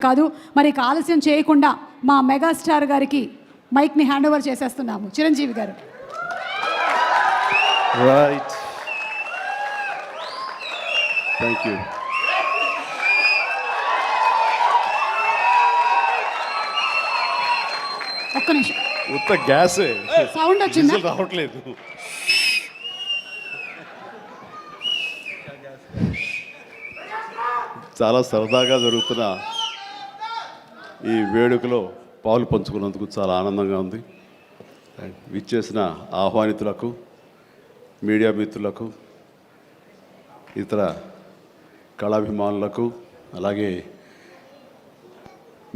కాదు. మరి ఆలస్యం చేయకుండా మా మెగాస్టార్ గారికి మైక్ని హ్యాండ్ ఓవర్ చేసేస్తున్నాము. చిరంజీవి గారు. Right, thank you. ఒక్క నిమిషం, ఉత్త గ్యాసే సౌండ్ వచ్చిందా? రావట్లేదు. చాలా సరదాగా జరుగుతున్న ఈ వేడుకలో పాలు పంచుకున్నందుకు చాలా ఆనందంగా ఉంది. విచ్చేసిన ఆహ్వానితులకు, మీడియా మిత్రులకు, ఇతర కళాభిమానులకు, అలాగే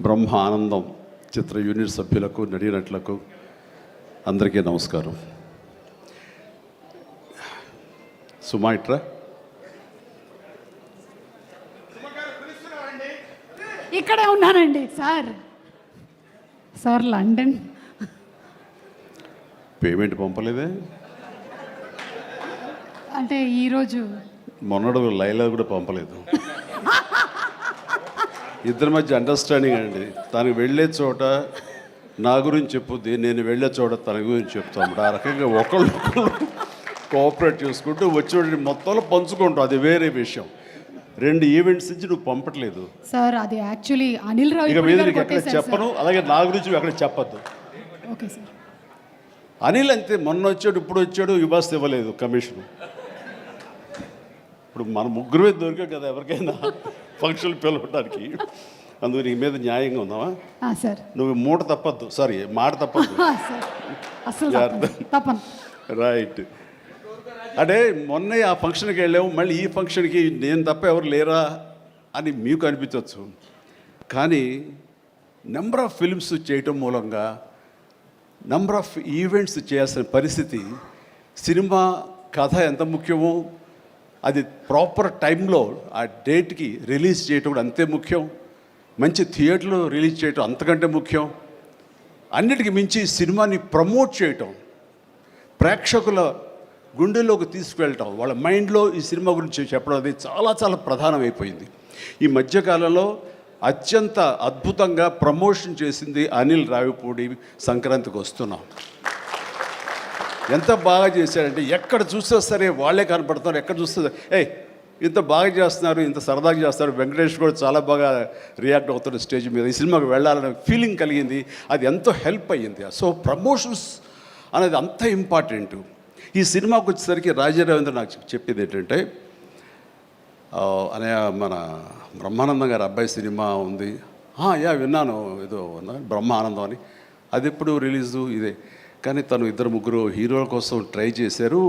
బ్రహ్మ ఆనందం చిత్ర యూనిట్ సభ్యులకు, నటీనటులకు అందరికీ నమస్కారం. సుమాయిట్రా ఇక్కడే ఉన్నానండి సార్ లండన్. పేమెంట్ పంపలేదే? అంటే ఈరోజు మొన్నడు లైలా కూడా పంపలేదు. ఇద్దరి మధ్య అండర్స్టాండింగ్ అండి. తనకు వెళ్ళే చోట నా గురించి చెప్పుద్ది, నేను వెళ్ళే చోట తన గురించి చెప్తాము. ఆ రకంగా ఒకళ్ళు కోఆపరేట్ చేసుకుంటూ వచ్చి మొత్తంలో పంచుకుంటాం. అది వేరే విషయం. 2 ఈవెంట్స్ నుంచి నువ్వు పంపట్లేదు సార్. అది యాక్చువల్లీ అనిల్ రావు ఇక మీద ఎక్కడ చెప్పను, అలాగే నా గురించి అక్కడ చెప్పద్దు. Okay sir. అనిల్ అంతే, మొన్న వచ్చాడు, ఇప్పుడు వచ్చాడు, ఇవ్వాల్సి ఇవ్వలేదు కమిషన్. ఇప్పుడు మన ముగ్గురే దొరికాం కదా ఎవరికైనా ఫంక్షన్ పిలవడానికి. అందుకు నీ మీద న్యాయంగా ఉందామా సార్? నువ్వు మాట తప్పద్దు. తప్పను. రైట్. అంటే మొన్న ఆ ఫంక్షన్కి వెళ్ళాము, మళ్ళీ ఈ ఫంక్షన్కి నేను తప్ప ఎవరు లేరా అని మీకు అనిపించవచ్చు. కానీ నెంబర్ ఆఫ్ ఫిల్మ్స్ చేయటం మూలంగా నెంబర్ ఆఫ్ ఈవెంట్స్ చేయాల్సిన పరిస్థితి, సినిమా కథ ఎంత ముఖ్యమో అది ప్రాపర్ టైంలో ఆ డేట్కి రిలీజ్ చేయటం కూడా అంతే ముఖ్యం. మంచి థియేటర్లో రిలీజ్ చేయటం అంతకంటే ముఖ్యం. అన్నిటికీ మించి సినిమాని ప్రమోట్ చేయటం, ప్రేక్షకుల గుండెల్లోకి తీసుకువెళ్ళటం, వాళ్ళ మైండ్లో ఈ సినిమా గురించి చెప్పడం అది చాలా చాలా ప్రధానమైపోయింది. ఈ మధ్యకాలంలో అత్యంత అద్భుతంగా ప్రమోషన్ చేసింది అనిల్ రావిపూడి. సంక్రాంతికి వస్తున్నాం. ఎంత బాగా చేశారంటే ఎక్కడ చూస్తే సరే వాళ్ళే కనపడుతున్నారు. ఎక్కడ చూస్తే ఇంత బాగా చేస్తున్నారు, ఇంత సరదాగా చేస్తారు. వెంకటేష్ కూడా చాలా బాగా రియాక్ట్ అవుతున్నారు స్టేజ్ మీద. ఈ సినిమాకి వెళ్ళాలనే ఫీలింగ్ కలిగింది. అది ఎంతో హెల్ప్ అయ్యింది. సో ప్రమోషన్స్ అనేది అంత ఇంపార్టెంట్. ఈ సినిమాకి వచ్చేసరికి రాజా రవీంద్ర నాకు చెప్పేది ఏంటంటే, అనే మన బ్రహ్మానందం గారి అబ్బాయి సినిమా ఉంది. విన్నాను, ఏదో బ్రహ్మ ఆనందం అని. అది ఎప్పుడు రిలీజు ఇదే. కానీ తను 2-3 హీరోల కోసం ట్రై చేశారు.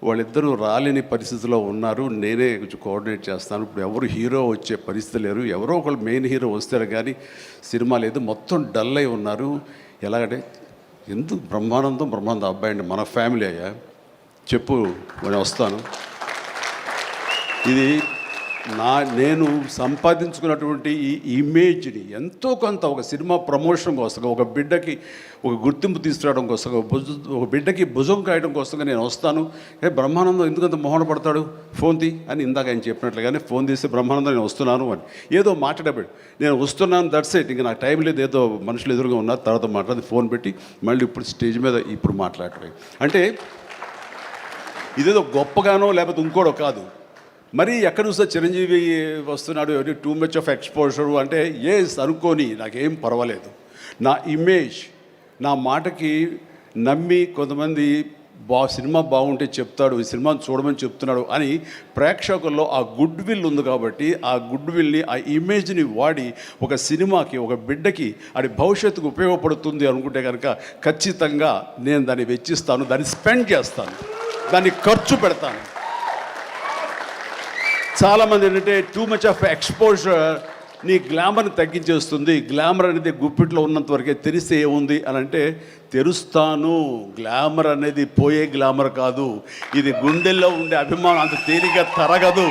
వాళ్ళిద్దరూ రాలేని పరిస్థితిలో ఉన్నారు. నేనే కొంచెం కోఆర్డినేట్ చేస్తాను. ఇప్పుడు ఎవరు హీరో వచ్చే పరిస్థితి లేరు. ఎవరో ఒకళ్ళు మెయిన్ హీరో వస్తారు కానీ సినిమా లేదు. మొత్తం డల్ అయి ఉన్నారు. ఎలాగంటే ఎందుకు బ్రహ్మానందం అబ్బాయి అండి, మన ఫ్యామిలీ అయ్యా, చెప్పు నేను వస్తాను. ఇది నేను సంపాదించుకున్నటువంటి ఈ ఇమేజ్ని ఎంతో కొంత ఒక సినిమా ప్రమోషన్ కోసం, ఒక బిడ్డకి ఒక గుర్తింపు తీసుకురావడం కోసం, ఒక బిడ్డకి భుజం కాయడం కోసంగా నేను వస్తాను. బ్రహ్మానందం ఎందుకంత మొహన పడతాడు, ఫోన్ తీ అని ఇందాక ఆయన చెప్పినట్లుగానే ఫోన్ తీస్తే బ్రహ్మానందం నేను వస్తున్నాను అని ఏదో మాట్లాడబెట్టు, నేను వస్తున్నాను, దట్స్ ఇట్, ఇంకా నాకు టైం లేదు, ఏదో మనుషులు ఎదురుగా ఉన్నారు, తర్వాత మాట్లాడి ఫోన్ పెట్టి మళ్ళీ ఇప్పుడు స్టేజ్ మీద ఇప్పుడు మాట్లాడటం. అంటే ఇదేదో గొప్పగానో లేకపోతే ఇంకోడో కాదు. మరి ఎక్కడ చూస్తే చిరంజీవి వస్తున్నాడు, టూ మచ్ ఆఫ్ ఎక్స్పోజర్ అంటే అనుకోని నాకేం పర్వాలేదు. నా ఇమేజ్, నా మాటకి నమ్మి కొంతమంది సినిమా బాగుంటే చెప్తాడు, ఈ సినిమాని చూడమని చెప్తున్నాడు అని ప్రేక్షకుల్లో ఆ గుడ్ విల్ ఉంది. కాబట్టి ఆ గుడ్ విల్ని, ఆ ఇమేజ్ని వాడి ఒక సినిమాకి, ఒక బిడ్డకి అది భవిష్యత్తుకు ఉపయోగపడుతుంది అనుకుంటే కనుక ఖచ్చితంగా నేను దాన్ని వెచ్చిస్తాను, దాన్ని స్పెండ్ చేస్తాను, దాన్ని ఖర్చు పెడతాను. చాలామంది ఏంటంటే టూ మచ్ ఆఫ్ ఎక్స్పోజర్ నీ గ్లామర్ని తగ్గించేస్తుంది. గ్లామర్ అనేది గుప్పిట్లో ఉన్నంత వరకే, తెలిస్తే ఏముంది అని అంటే తెరుస్తాను. గ్లామర్ అనేది పోయే గ్లామర్ కాదు, ఇది గుండెల్లో ఉండే అభిమానం అంత తేలిగా తరగదు.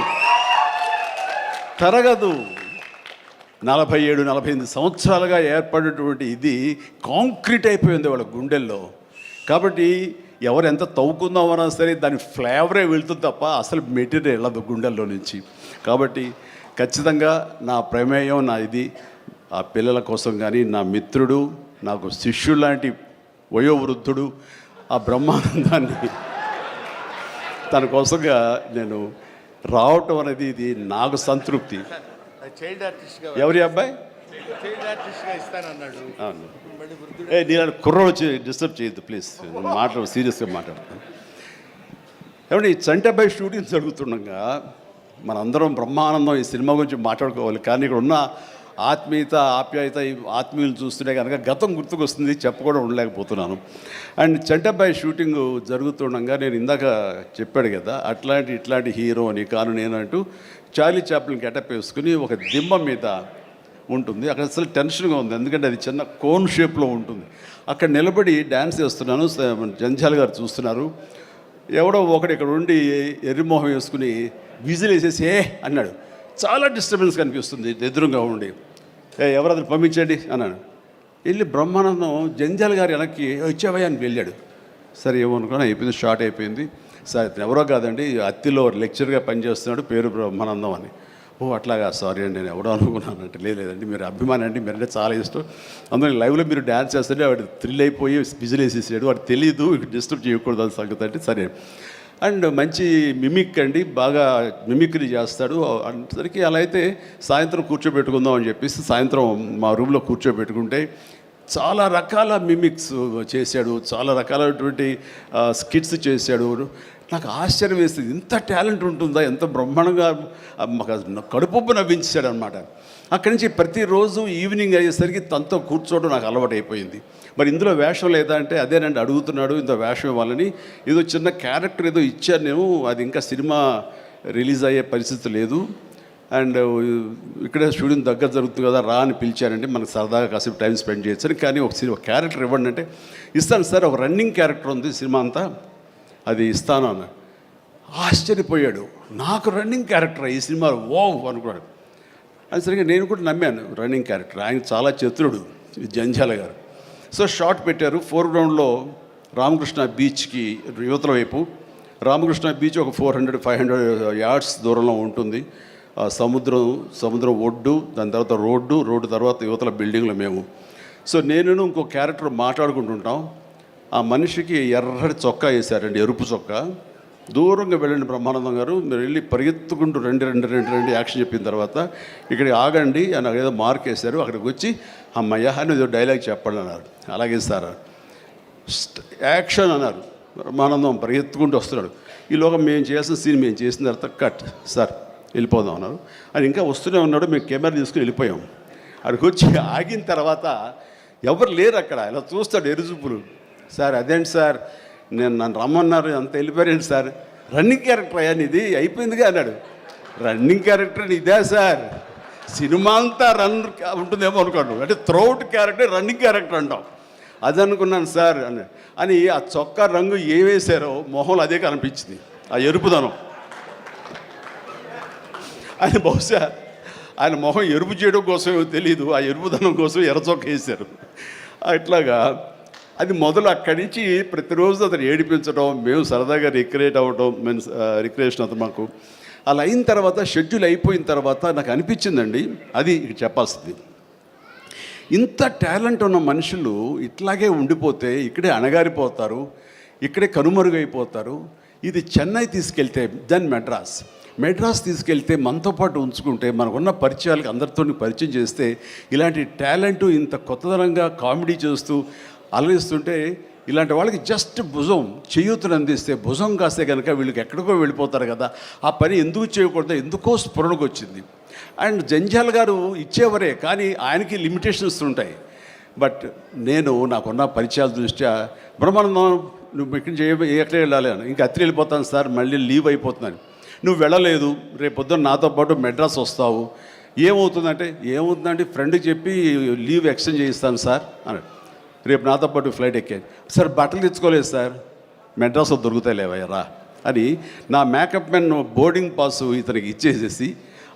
47-48 సంవత్సరాలుగా ఏర్పడినటువంటి ఇది కాంక్రీట్ అయిపోయింది వాళ్ళ గుండెల్లో. కాబట్టి ఎవరు ఎంత తవ్వుకుందామన్నా సరే దాని ఫ్లేవరే వెళ్తుంది తప్ప అసలు మెటీరియల్ వెళ్ళదు గుండెల్లో నుంచి. కాబట్టి ఖచ్చితంగా నా ప్రమేయం, నా ఇది ఆ పిల్లల కోసం కానీ నా మిత్రుడు, నాకు శిష్యుడు లాంటి వయోవృద్ధుడు ఆ బ్రహ్మానందాన్ని తన కోసంగా నేను రావటం అనేది ఇది నాకు సంతృప్తి. చైల్డ్ ఆర్టిస్ట్గా ఎవరి అబ్బాయి? చైల్డ్ ఆర్టిస్ట్గా ఇస్తానన్నాడు. అవును. నేను కుర్రోడు వచ్చి డిస్టర్బ్ చేయొద్దు ప్లీజ్, సీరియస్గా మాట్లాడతాను. ఏమంటే ఈ చంటబ్బాయి షూటింగ్ జరుగుతుండగా మనందరం బ్రహ్మానందం ఈ సినిమా గురించి మాట్లాడుకోవాలి, కానీ ఇక్కడ ఉన్న ఆత్మీయత ఆప్యాయత ఈ ఆత్మీయులు చూస్తుంటే కనుక గతం గుర్తుకొస్తుంది, చెప్పకుండా ఉండలేకపోతున్నాను. అండ్ చంటబ్బాయి షూటింగ్ జరుగుతుండగా నేను ఇందాక చెప్పాడు కదా ఇట్లాంటి హీరో అని కాను నేనంటూ చార్లీ చాప్లిన్ గెటప్ వేసుకుని ఒక దిమ్మ మీద ఉంటుంది. అక్కడ అసలు టెన్షన్గా ఉంది, ఎందుకంటే అది చిన్న కోన్ షేప్లో ఉంటుంది. అక్కడ నిలబడి డ్యాన్స్ చేస్తున్నాను, జంజాల్ గారు చూస్తున్నారు. ఎవడో ఒకడు ఇక్కడ ఉండి ఎర్రిమోహం వేసుకుని విజిల్ వేసేసి అన్నాడు. చాలా డిస్టర్బెన్స్ కనిపిస్తుంది ఎదురుగా ఉండి. ఎవరది పంపించండి అన్నాడు. వెళ్ళి బ్రహ్మానందం జంజాల్ గారు వెనక్కి వచ్చావయ్యా అని వెళ్ళాడు. సరే ఏమనుకున్నా అయిపోయింది, షార్ట్ అయిపోయింది. సరే ఎవరో కాదండి, అత్తిలో లెక్చర్గా పనిచేస్తున్నాడు, పేరు బ్రహ్మానందం అని. ఓ అట్లాగా, సారీ అండి నేను ఎవడో అనుకున్నానంటే. లేదండి మీరు అభిమాని అండి, మీరంటే చాలా ఇష్టం, అందులో లైవ్లో మీరు డ్యాన్స్ చేస్తుంటే వాడు థ్రిల్ అయిపోయి విజిల్ వేసేసాడు, వాడు తెలీదు డిస్టర్బ్ చేయకూడదు అని సంగతి అంటే సరే. అండ్ మంచి మిమిక్ అండి, బాగా మిమిక్రీ చేస్తాడు అనేసరికి అలా అయితే సాయంత్రం కూర్చోబెట్టుకుందాం అని చెప్పేసి సాయంత్రం మా రూమ్లో కూర్చోబెట్టుకుంటే చాలా రకాల మిమిక్స్ చేశాడు, చాలా రకాలైనటువంటి స్కిట్స్ చేశాడు. నాకు ఆశ్చర్యం వేస్తుంది, ఇంత టాలెంట్ ఉంటుందా, ఎంత బ్రహ్మాండంగా కడుపు నవ్వించాడు అనమాట. అక్కడి నుంచి ప్రతిరోజు ఈవినింగ్ అయ్యేసరికి తనతో కూర్చోవడం నాకు అలవాటు అయిపోయింది. మరి ఇందులో వేషం లేదా అంటే అదేనండి అడుగుతున్నాడు, ఇంత వేషం ఇవ్వాలని. ఏదో చిన్న క్యారెక్టర్ ఏదో ఇచ్చాను నేను, అది ఇంకా సినిమా రిలీజ్ అయ్యే పరిస్థితి లేదు. అండ్ ఇక్కడే షూటింగ్ దగ్గర జరుగుతుంది కదా రా అని పిలిచారంటే మనకు సరదాగా కాసేపు టైం స్పెండ్ చేయొచ్చు. కానీ ఒక క్యారెక్టర్ ఇవ్వండి అంటే ఇస్తాను సార్, ఒక రన్నింగ్ క్యారెక్టర్ ఉంది సినిమా అంతా, అది ఇస్తాను అన్న. ఆశ్చర్యపోయాడు, నాకు రన్నింగ్ క్యారెక్టర్ ఈ సినిమాలో ఓ అనుకున్నాడు. అది సరిగ్గా నేను కూడా నమ్మాను, రన్నింగ్ క్యారెక్టర్. ఆయన చాలా చతురుడు జంజాల గారు. సో షార్ట్ పెట్టారు. ఫోర్గ్రౌండ్లో రామకృష్ణ బీచ్కి యువతల వైపు, రామకృష్ణ బీచ్ ఒక 400-500 యార్డ్స్ దూరంలో ఉంటుంది. సముద్రం ఒడ్డు, దాని తర్వాత రోడ్డు తర్వాత యువతల బిల్డింగ్లో మేము. సో నేను ఇంకో క్యారెక్టర్ మాట్లాడుకుంటుంటాం. ఆ మనిషికి ఎర్రటి చొక్కా వేశారండి, ఎరుపు చొక్కా. దూరంగా వెళ్ళండి బ్రహ్మానందం గారు, మీరు వెళ్ళి పరిగెత్తుకుంటూ రెండు యాక్షన్ చెప్పిన తర్వాత ఇక్కడికి ఆగండి అని ఏదో మార్క్ వేశారు. అక్కడికి వచ్చి అమ్మయ్య అని ఏదో డైలాగ్ చెప్పండి అన్నారు. అలాగే సార్ యాక్షన్ అన్నారు. బ్రహ్మానందం పరిగెత్తుకుంటూ వస్తున్నాడు. ఈలోగా మేము చేసిన సీన్ మేము చేసిన తర్వాత కట్ సార్ వెళ్ళిపోదాం అన్నారు. ఆయన ఇంకా వస్తూనే ఉన్నాడు. మేము కెమెరా తీసుకుని వెళ్ళిపోయాం. అక్కడికి వచ్చి ఆగిన తర్వాత ఎవరు లేరు అక్కడ. ఇలా చూస్తాడు ఎరుజుపులు. సార్ అదేంటి సార్, నన్ను రమ్మన్నారు, అంత వెళ్ళిపోయారండి సార్, రన్నింగ్ క్యారెక్టర్ అయ్యా ఇది అయిపోయిందిగా అన్నాడు. రన్నింగ్ క్యారెక్టర్ ఇదే సార్, సినిమా అంతా రన్ ఉంటుందేమో అనుకోండి, అంటే త్రౌట్ క్యారెక్టర్ రన్నింగ్ క్యారెక్టర్ అంటాం. అది అనుకున్నాను సార్ అని ఆ చొక్కా రంగు ఏ వేశారో మొహంలో అదే కనిపించింది, ఆ ఎరుపుదనం. ఆయన బహుశా ఆయన మొహం ఎరుపు చేయడం కోసమో తెలియదు, ఆ ఎరుపుదనం కోసం ఎర్ర చొక్క వేశారు. అట్లాగా అది మొదలు అక్కడి నుంచి ప్రతిరోజు అతను ఏడిపించడం, మేము సరదాగా రిక్రియేట్ అవ్వడం, రిక్రియేషన్ అతను మాకు. అలా అయిన తర్వాత షెడ్యూల్ అయిపోయిన తర్వాత నాకు అనిపించిందండి, అది చెప్పాల్సింది, ఇంత టాలెంట్ ఉన్న మనుషులు ఇట్లాగే ఉండిపోతే ఇక్కడే అణగారిపోతారు, ఇక్కడే కనుమరుగైపోతారు. ఇది చెన్నై తీసుకెళ్తే దెన్ మెడ్రాస్ తీసుకెళ్తే మనతో పాటు ఉంచుకుంటే మనకున్న పరిచయాలకు అందరితో పరిచయం చేస్తే ఇలాంటి టాలెంట్ ఇంత కొత్తదనంగా కామెడీ చేస్తూ అలరిస్తుంటే ఇలాంటి వాళ్ళకి జస్ట్ భుజం చేయూతను అందిస్తే, భుజం కాస్తే కనుక వీళ్ళకి ఎక్కడికో వెళ్ళిపోతారు కదా. ఆ పని ఎందుకు చేయకూడదు, ఎందుకో స్ఫురణకు వచ్చింది. అండ్ జంజాల్ గారు ఇచ్చేవరే, కానీ ఆయనకి లిమిటేషన్స్ ఉంటాయి. బట్ నాకున్న పరిచయాల దృష్ట్యా బ్రహ్మానందం నువ్వు ఇక్కడి నుంచి ఎక్కడ వెళ్ళాలి అని, ఇంకా అత్రి వెళ్ళిపోతాను సార్, మళ్ళీ లీవ్ అయిపోతున్నాను. నువ్వు వెళ్ళలేదు, రేపు పొద్దున్న నాతో పాటు మెడ్రాస్ వస్తావు, ఏమవుతుందంటే ఫ్రెండ్కి చెప్పి లీవ్ ఎక్స్టెండ్ చేయిస్తాను సార్ అన్నాడు. రేపు నాతో పాటు ఫ్లైట్ ఎక్కాను సార్, బట్టలు తెచ్చుకోలేదు సార్, మెడ్రాస్లో దొరుకుతాయి లేవయ్యరా అని నా మేకప్ మ్యాన్ బోర్డింగ్ పాస్ ఇతనికి ఇచ్చేసేసి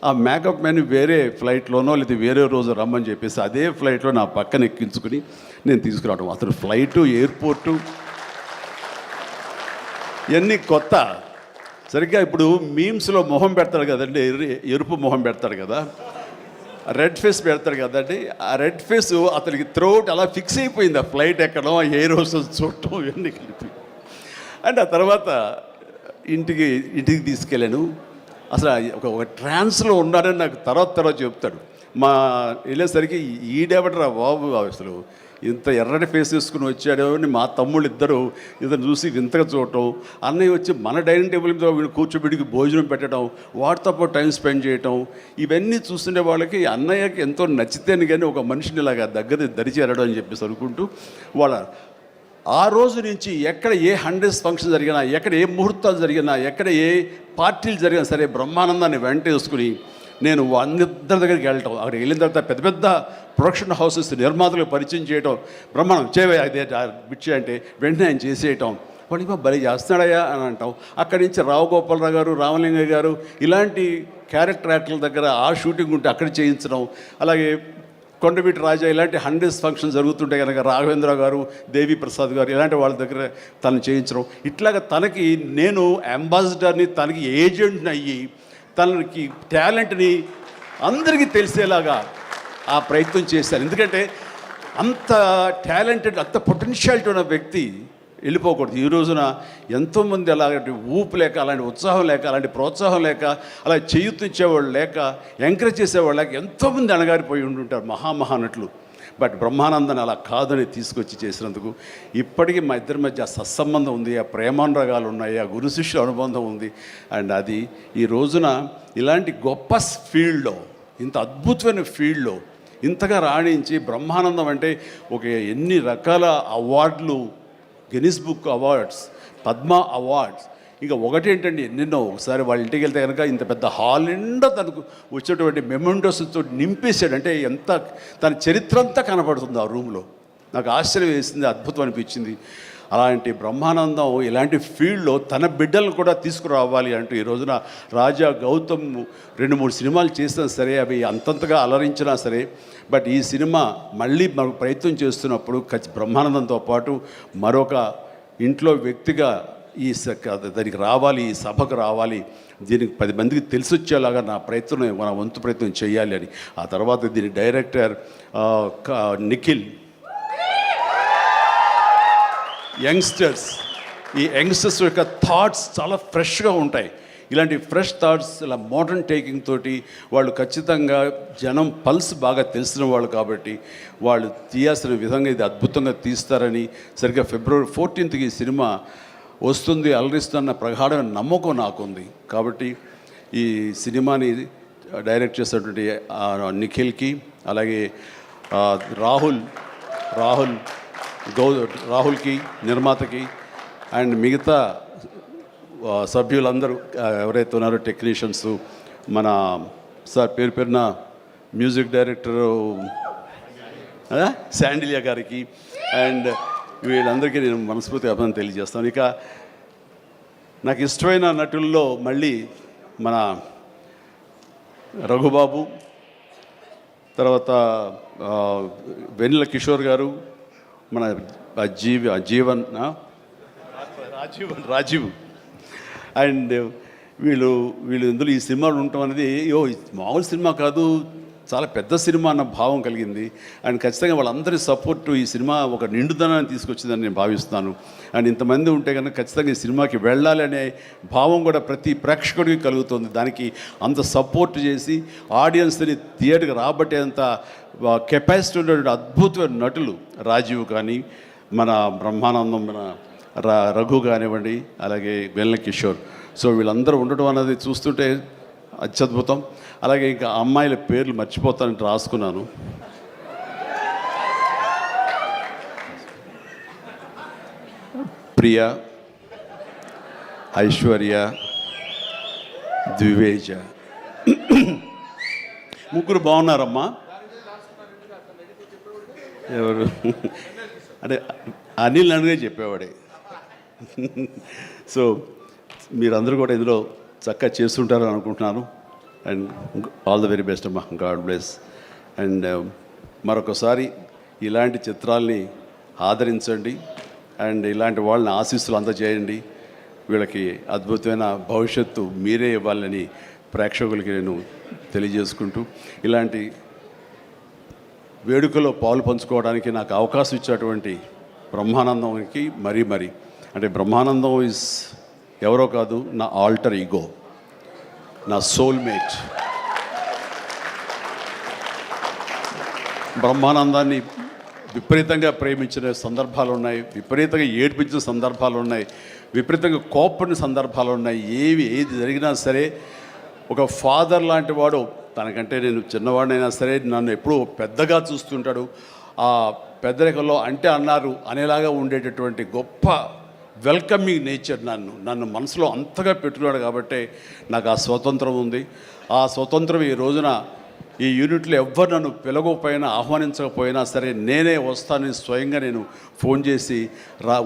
ఆ మేకప్ మ్యాన్ వేరే ఫ్లైట్లోనో లేదా వేరే రోజు రమ్మని చెప్పేసి అదే ఫ్లైట్లో నా పక్కన ఎక్కించుకుని నేను తీసుకురావడం. అతను ఫ్లైటు, ఎయిర్పోర్టు ఇవన్నీ కొత్త. సరిగ్గా ఇప్పుడు మీమ్స్లో మొహం పెడతాడు కదండి, ఎరుపు మొహం పెడతాడు కదా, రెడ్ ఫేస్ పెడతాడు కదండి, ఆ రెడ్ ఫేస్ అతనికి త్రోట్ అలా ఫిక్స్ అయిపోయింది. ఆ ఫ్లైట్ ఎక్కడం, ఆ ఎయిర్ హోస్టెస్ చూడటం ఇవన్నీ కలిపి. అండ్ ఆ తర్వాత ఇంటికి తీసుకెళ్ళాను. అసలు ఒక ట్రాన్స్లో ఉన్నాడని నాకు తర్వాత చెప్తాడు. వెళ్ళేసరికి ఈడెవడరా బాబు అసలు ఇంత ఎర్రటి ఫేస్ వేసుకుని వచ్చాడో అని మా తమ్ముళ్ళు ఇద్దరు చూసి వింతగా చూడటం, అన్నయ్య వచ్చి మన డైనింగ్ టేబుల్ మీద వీళ్ళు కూర్చోబెడికి భోజనం పెట్టడం, వాటితో పాటు టైం స్పెండ్ చేయటం, ఇవన్నీ చూస్తుండే వాళ్ళకి అన్నయ్యకి ఎంతో నచ్చితేనే కానీ ఒక మనిషిని ఇలాగా దగ్గర దరిచేరడం అని చెప్పేసి అనుకుంటూ వాళ్ళ ఆ రోజు నుంచి ఎక్కడ ఏ 100th ఫంక్షన్ జరిగినా, ఎక్కడ ఏ ముహూర్తాలు జరిగినా, ఎక్కడ ఏ పార్టీలు జరిగినా సరే బ్రహ్మానందాన్ని వెంట వేసుకుని నేను అందరి దగ్గరికి వెళ్ళటం, అక్కడికి వెళ్ళిన తర్వాత పెద్ద పెద్ద ప్రొడక్షన్ హౌసెస్ నిర్మాతలకు పరిచయం చేయటం, బ్రహ్మాండం చేయవే అదే బిచ్చే అంటే వెంటనే ఆయన చేసేయటం, వాడికి బలి చేస్తున్నాడయ్యా అని అంటాం. అక్కడి నుంచి రావు గోపాలరావు గారు, రామలింగయ్య గారు ఇలాంటి క్యారెక్టర్ యాక్టర్ల దగ్గర ఆ షూటింగ్ ఉంటే అక్కడ చేయించడం, అలాగే కొండవీటి రాజా ఇలాంటి 100th ఫంక్షన్ జరుగుతుంటే కనుక రాఘవేంద్ర గారు, దేవి ప్రసాద్ గారు ఇలాంటి వాళ్ళ దగ్గర తను చేయించడం, ఇట్లాగా తనకి నేను అంబాసిడర్ని, తనకి ఏజెంట్ని అయ్యి తనకి టాలెంట్ని అందరికీ తెలిసేలాగా ఆ ప్రయత్నం చేశాను. ఎందుకంటే అంత టాలెంటెడ్, అంత పొటెన్షియాలిటీ ఉన్న వ్యక్తి వెళ్ళిపోకూడదు. ఈ రోజున ఎంతోమంది అలాంటి ఊపు లేక, అలాంటి ఉత్సాహం లేక, అలాంటి ప్రోత్సాహం లేక, అలా చేయూతించేవాళ్ళు లేక, ఎంకరేజ్ చేసేవాళ్ళు లేక ఎంతోమంది అణగారిపోయి ఉంటుంటారు మహానటులు. బట్ బ్రహ్మానందాన్ని అలా కాదని తీసుకొచ్చి చేసినందుకు ఇప్పటికీ మా ఇద్దరి మధ్య సత్సంబంధం ఉంది, ఆ ప్రేమానురాగాలు ఉన్నాయి, ఆ గురు శిష్యుల అనుబంధం ఉంది. అండ్ అది ఈ రోజున ఇలాంటి గొప్ప ఫీల్డ్లో, ఇంత అద్భుతమైన ఫీల్డ్లో ఇంతగా రాణించి బ్రహ్మానందం అంటే ఒక ఎన్ని రకాల అవార్డులు, Guinness book awards, Padma awards, ఇంకా ఒకటేంటండి ఎన్నెన్నో. ఒకసారి వాళ్ళ ఇంటికి వెళ్తే కనుక ఇంత పెద్ద హాల్ నిండా తనకు వచ్చేటువంటి మెమెంటోస్తో నింపేశాడు. అంటే ఎంత తన చరిత్ర అంతా కనపడుతుంది ఆ రూమ్లో. నాకు ఆశ్చర్యం వేసింది, అద్భుతం అనిపించింది. అలాంటి బ్రహ్మానందం ఇలాంటి ఫీల్డ్లో తన బిడ్డలను కూడా తీసుకురావాలి అంటూ ఈ రోజున రాజా గౌతమ్ 2-3 సినిమాలు చేసినా సరే, అవి అంతంతగా అలరించినా సరే, బట్ ఈ సినిమా మళ్ళీ మనకు ప్రయత్నం చేస్తున్నప్పుడు బ్రహ్మానందంతో పాటు మరొక ఇంట్లో వ్యక్తిగా దానికి రావాలి, ఈ సభకు రావాలి, దీనికి 10 మందికి తెలిసొచ్చేలాగా నా ప్రయత్నం, మన వంతు ప్రయత్నం చేయాలి అని. ఆ తర్వాత దీని డైరెక్టర్ నిఖిల్, యంగ్స్టర్స్, ఈ యంగ్స్టర్స్ యొక్క థాట్స్ చాలా ఫ్రెష్గా ఉంటాయి. ఇలాంటి ఫ్రెష్ థాట్స్, ఇలా మోడర్న్ టేకింగ్ తోటి వాళ్ళు ఖచ్చితంగా జనం పల్స్ బాగా తెలిసిన వాళ్ళు కాబట్టి వాళ్ళు తీయాల్సిన విధంగా ఇది అద్భుతంగా తీస్తారని, సరిగ్గా February 14th ఈ సినిమా వస్తుంది, అలరిస్తున్న ప్రగాఢమైన నమ్మకం నాకుంది. కాబట్టి ఈ సినిమాని డైరెక్ట్ చేసినటువంటి నిఖిల్కి, అలాగే రాహుల్కి నిర్మాతకి, అండ్ మిగతా సభ్యులందరూ ఎవరైతే ఉన్నారో టెక్నీషియన్స్, మన సార్ పేరున మ్యూజిక్ డైరెక్టరు శాండిలియా గారికి, అండ్ వీళ్ళందరికీ నేను మనస్ఫూర్తి అభినందన తెలియజేస్తాను. ఇక నాకు ఇష్టమైన నటుల్లో మళ్ళీ మన రఘుబాబు, తర్వాత వెన్నెల కిషోర్ గారు, మన రాజీవ్ అండ్ వీళ్ళు ఇందులో ఈ సినిమాలు ఉండటం అనేది మామూలు సినిమా కాదు, చాలా పెద్ద సినిమా అన్న భావం కలిగింది. అండ్ ఖచ్చితంగా వాళ్ళందరి సపోర్టు ఈ సినిమా ఒక నిండుదనాన్ని తీసుకొచ్చిందని నేను భావిస్తున్నాను. అండ్ ఇంతమంది ఉంటే కనుక ఖచ్చితంగా ఈ సినిమాకి వెళ్ళాలి అనే భావం కూడా ప్రతి ప్రేక్షకుడికి కలుగుతుంది. దానికి అంత సపోర్ట్ చేసి ఆడియన్స్ని థియేటర్కి రాబట్టేంత కెపాసిటీ ఉన్నటువంటి అద్భుతమైన నటులు రాజీవ్ కానీ, మన బ్రహ్మానందం, మన రఘు కానివ్వండి, అలాగే వెన్నెల కిషోర్. సో వీళ్ళందరూ ఉండటం అనేది చూస్తుంటే అత్యద్భుతం. అలాగే ఇంకా అమ్మాయిల పేర్లు మర్చిపోతానంటే రాసుకున్నాను. ప్రియ, ఐశ్వర్య, ద్వివేజ, ముగ్గురు బాగున్నారమ్మా. ఎవరు అంటే అనిల్ అనిగా చెప్పేవాడే. సో మీరందరూ కూడా ఇందులో చక్కగా చేస్తుంటారని అనుకుంటున్నాను. And all the very best అమ్మా, గాడ్ బ్లెస్. అండ్ మరొకసారి ఇలాంటి చిత్రాల్ని ఆదరించండి అండ్ ఇలాంటి వాళ్ళని ఆశీస్సులు అందజేయండి. వీళ్ళకి అద్భుతమైన భవిష్యత్తు మీరే ఇవ్వాలని ప్రేక్షకులకి నేను తెలియజేసుకుంటూ, ఇలాంటి వేడుకలో పాలు పంచుకోవడానికి నాకు అవకాశం ఇచ్చేటువంటి బ్రహ్మానందంకి మరీ అంటే బ్రహ్మానందం ఇస్ ఎవరో కాదు, నా ఆల్టర్ ఈగో, నా సోల్మేట్. బ్రహ్మానందాన్ని విపరీతంగా ప్రేమించిన సందర్భాలు ఉన్నాయి, విపరీతంగా ఏడ్పించిన సందర్భాలు ఉన్నాయి, విపరీతంగా కోప్పడిన సందర్భాలు ఉన్నాయి. ఏది జరిగినా సరే ఒక ఫాదర్ లాంటి వాడు, తనకంటే నేను చిన్నవాడినైనా సరే నన్ను ఎప్పుడూ పెద్దగా చూస్తుంటాడు. ఆ పెద్దరికంలో అంటే అన్నారు అనేలాగా ఉండేటటువంటి గొప్ప వెల్కమింగ్ నేచర్ నన్ను మనసులో అంతగా పెట్టుకున్నాడు. కాబట్టి నాకు ఆ స్వతంత్రం ఉంది. ఆ స్వతంత్రం ఈ రోజున ఈ యూనిట్లో ఎవ్వరు నన్ను పిలవకపోయినా ఆహ్వానించకపోయినా సరే నేనే వస్తానని స్వయంగా నేను ఫోన్ చేసి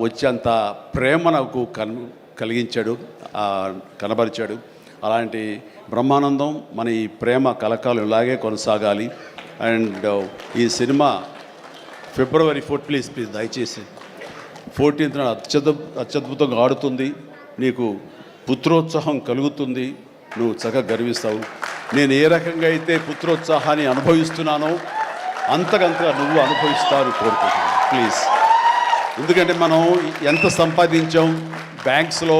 వచ్చేంత ప్రేమ నాకు కలిగించాడు, కనబరిచాడు. అలాంటి బ్రహ్మానందం మన ఈ ప్రేమ కలకాలం ఇలాగే కొనసాగాలి. అండ్ ఈ సినిమా February 4th ప్లీజ్ దయచేసి 14th నాడు అత్యద్భుతంగా ఆడుతుంది. నీకు పుత్రోత్సాహం కలుగుతుంది, నువ్వు చక్కగా గర్విస్తావు. నేను ఏ రకంగా అయితే పుత్రోత్సాహాన్ని అనుభవిస్తున్నానో అంతకంతగా నువ్వు అనుభవిస్తావు కోరుకుంటున్నాను ప్లీజ్. ఎందుకంటే మనం ఎంత సంపాదించాం, బ్యాంక్స్లో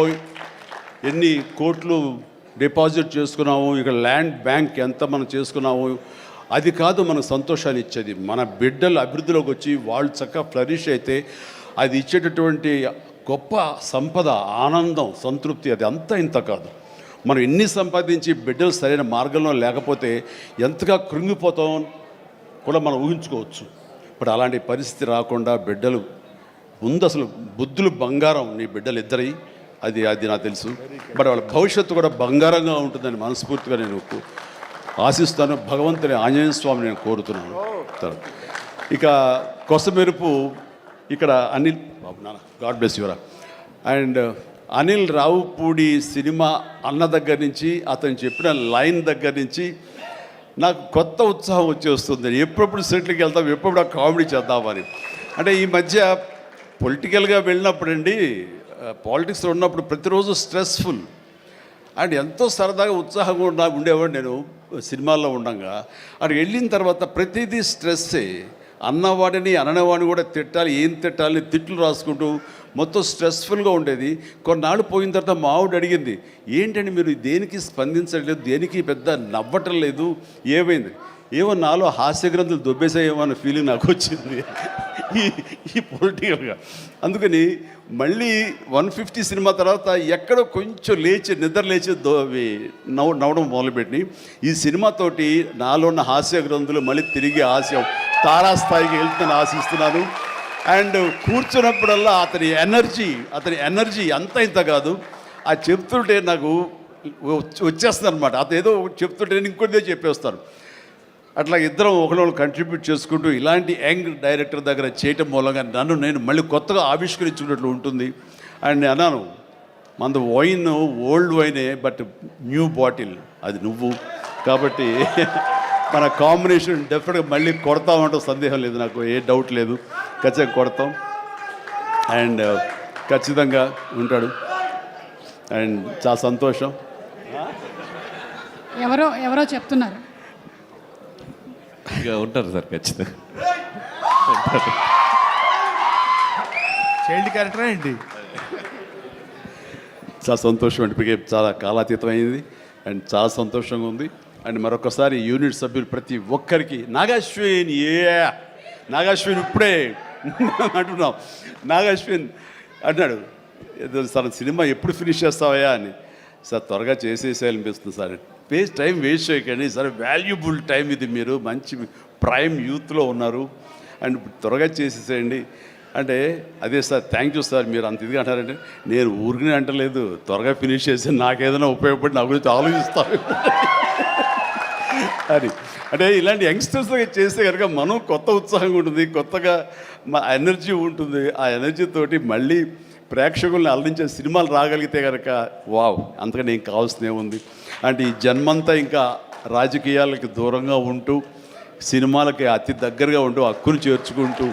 ఎన్ని కోట్లు డిపాజిట్ చేసుకున్నాము, ఇక్కడ ల్యాండ్ బ్యాంక్ ఎంత మనం చేసుకున్నాము, అది కాదు మనకు సంతోషాన్ని ఇచ్చేది. మన బిడ్డలు అభివృద్ధిలోకి వచ్చి వాళ్ళు చక్కగా ఫ్లరిష్ అయితే అది ఇచ్చేటటువంటి గొప్ప సంపద, ఆనందం, సంతృప్తి అది అంతా ఇంత కాదు. మనం ఎన్ని సంపాదించి బిడ్డలు సరైన మార్గంలో లేకపోతే ఎంతగా కృంగిపోతాం కూడా మనం ఊహించుకోవచ్చు. ఇప్పుడు అలాంటి పరిస్థితి రాకుండా బిడ్డలు ముందు అసలు బుద్ధులు బంగారం, నీ బిడ్డలు ఇద్దరి అది నాకు తెలుసు. బట్ వాళ్ళ భవిష్యత్తు కూడా బంగారంగా ఉంటుందని మనస్ఫూర్తిగా నేను ఆశిస్తాను. భగవంతుని ఆంజనేయ స్వామి నేను కోరుతున్నాను. ఇక కొసమెరుపు ఇక్కడ అనిల్ బాబు నాన్న గాడ్ బ్లెస్ యువరా. అండ్ అనిల్ రావుపూడి సినిమా అన్న దగ్గర నుంచి, అతను చెప్పిన లైన్ దగ్గర నుంచి నాకు కొత్త ఉత్సాహం వచ్చేస్తుంది. ఎప్పుడప్పుడు సెట్లకి వెళ్తాం, ఎప్పుడు ఆ కామెడీ చేద్దామని. అంటే ఈ మధ్య పొలిటికల్గా వెళ్ళినప్పుడండి, పాలిటిక్స్లో ఉన్నప్పుడు ప్రతిరోజు స్ట్రెస్ఫుల్ అండ్ ఎంతో సరదాగా ఉత్సాహంగా ఉండేవాడు నేను సినిమాల్లో ఉండగా. అక్కడికి వెళ్ళిన తర్వాత ప్రతిదీ స్ట్రెస్సే. అన్నవాడిని అననేవాడిని కూడా తిట్టాలి, ఏం తిట్టాలి తిట్లు రాసుకుంటూ మొత్తం స్ట్రెస్ఫుల్గా ఉండేది. కొన్నాళ్ళు పోయిన తర్వాత మా ఆవిడ అడిగింది, ఏంటండి మీరు దేనికి స్పందించట్లేదు, దేనికి పెద్ద నవ్వటం లేదు, ఏమైంది? ఏమో నాలో హాస్య గ్రంథులు దొబ్బేసాయేమో అన్న ఫీలింగ్ నాకు వచ్చింది ఈ పొలిటికల్గా. అందుకని మళ్ళీ 150 సినిమా తర్వాత ఎక్కడో కొంచెం నిద్ర లేచి నవ్వడం మొదలుపెట్టి ఈ సినిమాతోటి నాలో ఉన్న హాస్య గ్రంథులు మళ్ళీ తిరిగి హాస్యం తారాస్థాయికి వెళ్తుందని ఆశిస్తున్నాను. అండ్ కూర్చున్నప్పుడల్లా అతని ఎనర్జీ అంత ఇంత కాదు, ఆ చెప్తుంటే నాకు వచ్చేస్తుంది అనమాట. అతను ఏదో చెప్తుంటే నేను ఇంకొకటిదే చెప్పేస్తాను. అట్లా ఇద్దరం ఒకళ్ళు కంట్రిబ్యూట్ చేసుకుంటూ ఇలాంటి యంగ్ డైరెక్టర్ దగ్గర చేయటం మూలంగా నేను మళ్ళీ కొత్తగా ఆవిష్కరించుకున్నట్లు ఉంటుంది. అండ్ అన్నాను, మనది వైన్ ఓల్డ్ వైనే, బట్ న్యూ బాటిల్ అది నువ్వు. కాబట్టి మన కాంబినేషన్ డెఫినెట్గా మళ్ళీ కొడతామంటే సందేహం లేదు, నాకు ఏ డౌట్ లేదు, ఖచ్చితంగా కొడతాం. అండ్ ఖచ్చితంగా ఉంటాడు. అండ్ చాలా సంతోషం. ఎవరో చెప్తున్నారు ఉంటారు సార్, ఖచ్చితంగా చైల్డ్ క్యారెక్టర్ ఏంటి? చాలా సంతోషం అండి, ఇప్పటికే చాలా కాలాతీతం అయింది అండ్ చాలా సంతోషంగా ఉంది. అండ్ మరొకసారి యూనిట్ సభ్యులు ప్రతి ఒక్కరికి నాగాశ్విన్ ఇప్పుడే అంటున్నాం. నాగాశ్విన్ అన్నాడు, ఏదో సార్ సినిమా ఎప్పుడు ఫినిష్ చేస్తావయ్యా అని. సార్ త్వరగా చేసేసేయాలనిపిస్తుంది సార్, టైం వేస్ట్ చేయకండి సార్, వాల్యుబుల్ టైం ఇది, మీరు మంచి ప్రైమ్ యూత్లో ఉన్నారు అండ్ త్వరగా చేసేసేయండి అంటే. అదే సార్, థ్యాంక్ యూ సార్, మీరు అంత ఇదిగా అంటారంటే నేను ఊరికనే అంటలేదు, త్వరగా ఫినిష్ చేసి నాకేదైనా ఉపయోగపడి నా గురించి ఆలోచిస్తాను అని. అంటే ఇలాంటి యంగ్స్టర్స్తో చేస్తే కనుక మనం కొత్త ఉత్సాహంగా ఉంటుంది, కొత్తగా మా ఎనర్జీ ఉంటుంది. ఆ ఎనర్జీతోటి మళ్ళీ ప్రేక్షకుల్ని అలరించే సినిమాలు రాగలిగితే కనుక వావ్, అంతకని ఏం కావాల్సిందే ఉంది. అంటే ఈ జన్మంతా ఇంకా రాజకీయాలకి దూరంగా ఉంటూ సినిమాలకి అతి దగ్గరగా ఉంటూ హక్కును చేర్చుకుంటూ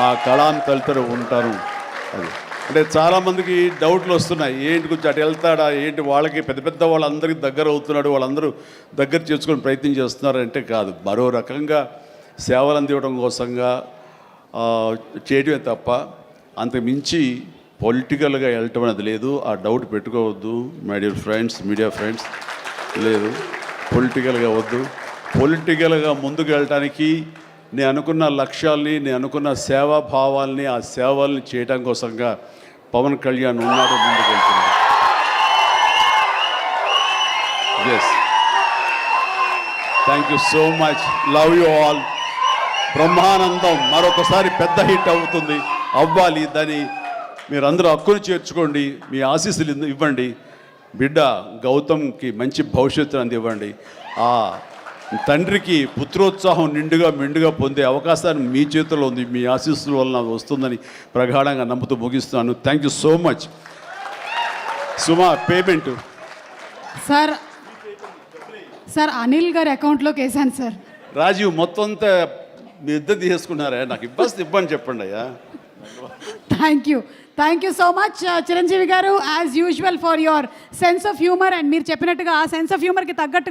ఆ కళాన్ని తలుతూ ఉంటారు. అది అంటే చాలామందికి డౌట్లు వస్తున్నాయి, ఏంటి కొంచెం అటు వెళ్తాడా ఏంటి, వాళ్ళకి పెద్ద వాళ్ళందరికీ దగ్గర అవుతున్నాడు, వాళ్ళందరూ దగ్గర చేసుకొని ప్రయత్నం చేస్తున్నారు అంటే కాదు, మరో రకంగా సేవలు అందివ్వడం కోసంగా చేయడమే తప్ప అంతకు మించి పొలిటికల్గా వెళ్ళటం అనేది లేదు. ఆ డౌట్ పెట్టుకోవద్దు my dear friends, media friends. లేదు, పొలిటికల్గా వద్దు. పొలిటికల్గా ముందుకు వెళ్ళటానికి నేను అనుకున్న లక్ష్యాల్ని, నేను అనుకున్న సేవాభావాల్ని, ఆ సేవల్ని చేయడం కోసంగా పవన్ కళ్యాణ్ ఉన్నాడు, ముందుకు వెళ్తున్నాడు. Yes, thank you so much, love you all. Brahmanandam మరొకసారి పెద్ద హిట్ అవుతుంది, అవ్వాలి. దాన్ని మీరందరూ హక్కును చేర్చుకోండి, మీ ఆశీస్సులు ఇవ్వండి. బిడ్డ గౌతమ్కి మంచి భవిష్యత్తు అందివ్వండి. ఆ తండ్రికి పుత్రోత్సాహం మెండుగా పొందే అవకాశాన్ని మీ చేతుల్లో ఉంది. మీ ఆశీస్సుల వలన వస్తుందని ప్రగాఢంగా నమ్ముతూ ముగిస్తున్నాను. Thank you so much. Suma, payment sir Anil గారి అకౌంట్లోకి వేసాను సార్. రాజీవ్ మొత్తం అంతా మీ ఇద్దరు తీసుకున్నారా? నాకు ఇబ్బంది చెప్పండి అయ్యా. Thank you so much Chiranjeevi గారు, as usual for your sense of humour. And మీరు చెప్పినట్టుగా ఆ సెన్స్ ఆఫ్ హ్యూమర్కి తగ్గట్టుగా